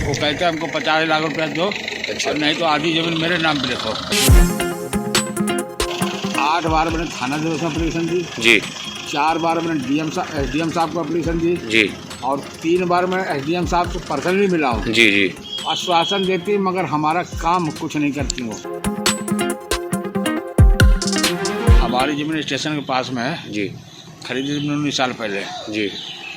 वो कहते हैं हमको 50 लाख रुपया दो, अच्छा। और नहीं तो आधी जमीन मेरे नाम पे लिखो। 8 बार मैंने थाना से एप्लीकेशन दी जी 4 बार मैंने एसडीएम साहब को एप्लीकेशन दी जी और 3 बार मैं एसडीएम साहब से पर्सनली मिला हूँ। जी जी आश्वासन देती मगर हमारा काम कुछ नहीं करती वो। हमारी जमीन स्टेशन के पास में है जी खरीदी 19 साल पहले। जी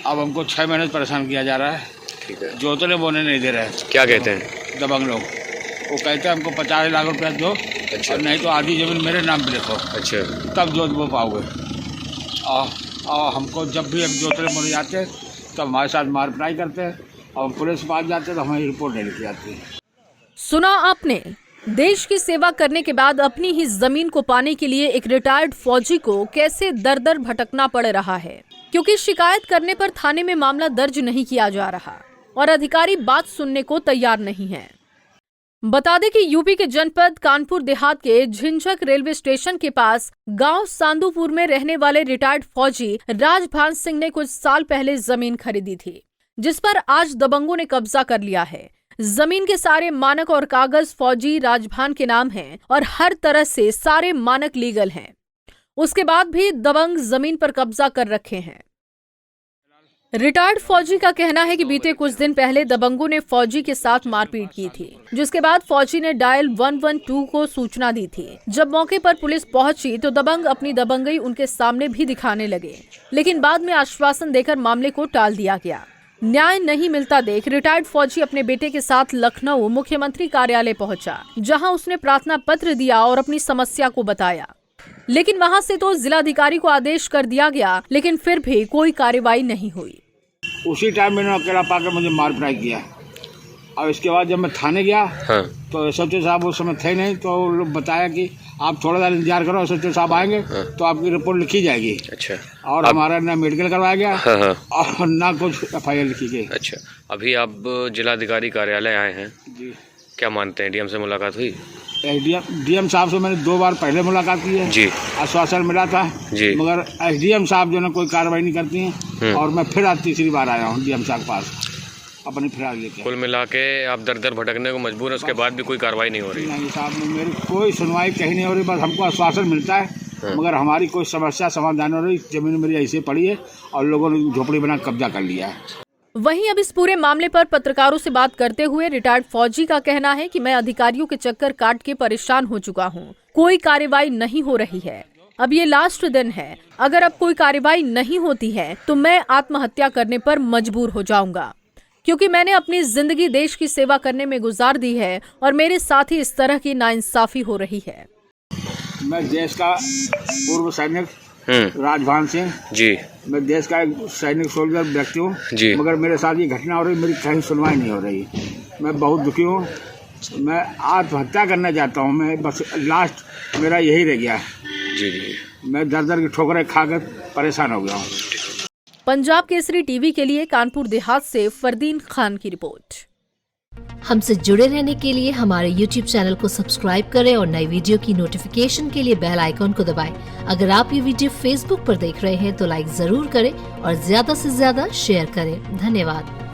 अब हमको 6 महीने से परेशान किया जा रहा है। ठीक है। जोतने बोने नहीं दे रहे हैं। क्या कहते हैं? दबंग लोग वो कहते हैं हमको 50 लाख रुपया दो, अच्छा। और नहीं तो आधी जमीन मेरे नाम पे लिखो, अच्छा। तब जोत बो पाओगे। और हमको जब भी हम जोतने बोने जाते हैं तब हमारे साथ मार पिटाई करते हैं, और पुलिस के पास जाते हैं तो हमें रिपोर्ट नहीं लिखी जाती है। सुना आपने, देश की सेवा करने के बाद अपनी ही जमीन को पाने के लिए एक रिटायर्ड फौजी को कैसे दर दर भटकना पड़ रहा है, क्योंकि शिकायत करने पर थाने में मामला दर्ज नहीं किया जा रहा और अधिकारी बात सुनने को तैयार नहीं है। बता दें कि यूपी के जनपद कानपुर देहात के झिंझक रेलवे स्टेशन के पास गांव सांदूपुर में रहने वाले रिटायर्ड फौजी राजभान सिंह ने कुछ साल पहले जमीन खरीदी थी, जिस पर आज दबंगों ने कब्जा कर लिया है। जमीन के सारे मानक और कागज फौजी राजभान के नाम हैं और हर तरह से सारे मानक लीगल हैं। उसके बाद भी दबंग जमीन पर कब्जा कर रखे हैं। रिटायर्ड फौजी का कहना है कि बीते कुछ दिन पहले दबंगों ने फौजी के साथ मारपीट की थी, जिसके बाद फौजी ने डायल 112 को सूचना दी थी। जब मौके पर पुलिस पहुंची तो दबंग अपनी दबंगई उनके सामने भी दिखाने लगे, लेकिन बाद में आश्वासन देकर मामले को टाल दिया गया। न्याय नहीं मिलता देख रिटायर्ड फौजी अपने बेटे के साथ लखनऊ मुख्यमंत्री कार्यालय पहुंचा, जहां उसने प्रार्थना पत्र दिया और अपनी समस्या को बताया। लेकिन वहां से तो जिलाधिकारी को आदेश कर दिया गया, लेकिन फिर भी कोई कार्रवाई नहीं हुई। उसी टाइम मैंने अकेला पाकर मुझे मार पिटाई किया, और इसके बाद जब मैं थाने गया हाँ। तो एसएचओ साहब उस समय थे नहीं, तो लोग बताया कि आप थोड़ा सा इंतजार करो, एसएचओ साहब आएंगे हाँ। तो आपकी रिपोर्ट लिखी जाएगी। अच्छा। और हमारा ना मेडिकल करवाया गया हाँ हाँ। और ना कुछ एफआईआर लिखी गई। अच्छा, अभी आप जिलाधिकारी कार्यालय आए हैं, जी। क्या मानते हैं? डीएम से मुलाकात हुई? डीएम साहब से मैंने 2 बार पहले मुलाकात की है जी। आश्वासन मिला था जी। मगर एसडीएम साहब जो है कोई कार्रवाई नहीं करती हैं, और मैं फिर आज तीसरी बार आया हूँ डीएम साहब के पास अपनी फिराक लेके। कुल मिला के आप दर दर भटकने को मजबूर है, उसके बाद भी कोई कार्रवाई नहीं हो रही? नहीं साहब, मेरी कोई सुनवाई कहीं नहीं हो रही, बस हमको आश्वासन मिलता है मगर हमारी कोई समस्या समाधान हो रही। जमीन मेरी ऐसे पड़ी है और लोगों ने झोपड़ी बना कब्जा कर लिया है। वहीं अब इस पूरे मामले पर पत्रकारों से बात करते हुए रिटायर्ड फौजी का कहना है कि मैं अधिकारियों के चक्कर काट के परेशान हो चुका हूं, कोई कार्रवाई नहीं हो रही है। अब ये लास्ट दिन है, अगर अब कोई कार्रवाई नहीं होती है तो मैं आत्महत्या करने पर मजबूर हो जाऊंगा, क्योंकि मैंने अपनी जिंदगी देश की सेवा करने में गुजार दी है और मेरे साथ ही इस तरह की नाइंसाफी हो रही है। मैं देश का पूर्व सैनिक राजभान सिंह जी। मैं देश का एक सैनिक सोल्जर व्यक्ति हूँ, मगर मेरे साथ ये घटना हो रही, मेरी कहीं सुनवाई नहीं हो रही। मैं बहुत दुखी हूँ, मैं आत्महत्या करना चाहता हूँ। मैं बस लास्ट मेरा यही रह गया है। जी जी। मैं दर दर की ठोकरें खाकर परेशान हो गया हूँ। पंजाब केसरी टीवी के लिए कानपुर देहात से फरदीन खान की रिपोर्ट। हमसे जुड़े रहने के लिए हमारे YouTube चैनल को सब्सक्राइब करें और नई वीडियो की नोटिफिकेशन के लिए बेल आइकॉन को दबाएं। अगर आप ये वीडियो Facebook पर देख रहे हैं तो लाइक जरूर करें और ज्यादा से ज्यादा शेयर करें। धन्यवाद।